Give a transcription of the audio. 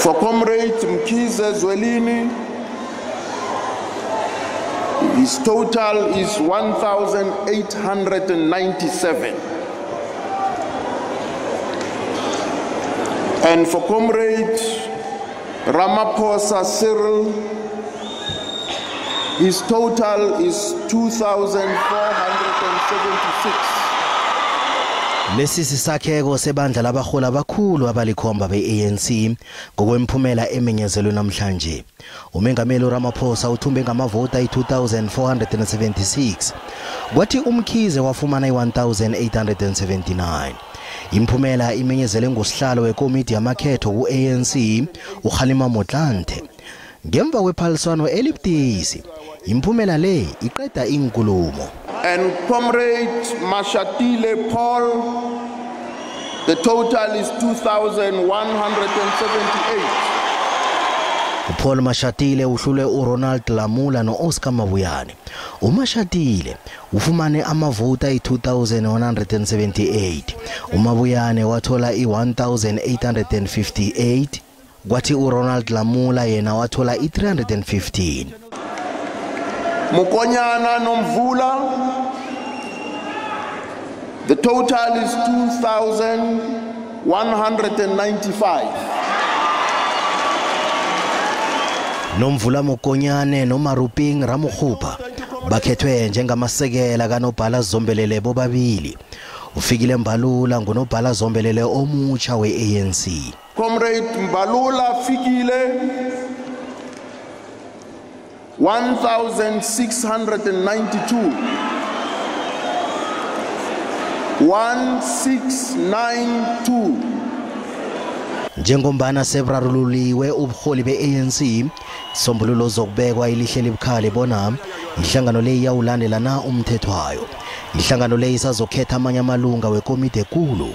For Comrade Mkhize Zweli, his total is 1,897. And for Comrade Ramaphosa Cyril, his total is 2,476. Lesi sisakheko sebandla labarholi abakhulu abalikhomba be-ANC ngokwemphumela emenyezelwe namhlanje. Umengameli uRamaphosa uthumbe ngamavota i-2,476, kwathi uMkhize wafumana i-1,879. Imphumela imenyezele ngosihlalo wekomidi yamakhetho ku-ANC uKhalima Motlanthe. Ngemva kwephaliswano elibudisi, imphumela le iqeda inkulumo. And Comrade Mashatile Paul, the total is 2,178. Paul Mashatile uhlule uRonald Lamula no-Oscar Mabuyane. uMashatile ufumane amavota i-2,178. uMabuyane wathola i-1,858. kwathi uRonald Lamula yena wathola i-315. Mukonyana Nomvula, the total is 2,195. Nomvula Mokonyane noMaruping Ramokhupa bakhethwe njengamasekela kaNobhala Zombelele bobabili. Ufikile Mbalula ngunobhala Zombelele omutsha we-ANC. Comrade Mbalula Fikile 1,692. 1692. Njengombana sebrarululiwe ubuholi be-ANC, sombululo zokubekwa ilihle libukhali bona ihlangano le iyawulandelana umthethwayo. Ihlangano le isazokhetha amanye amalunga wekomidi ekulu.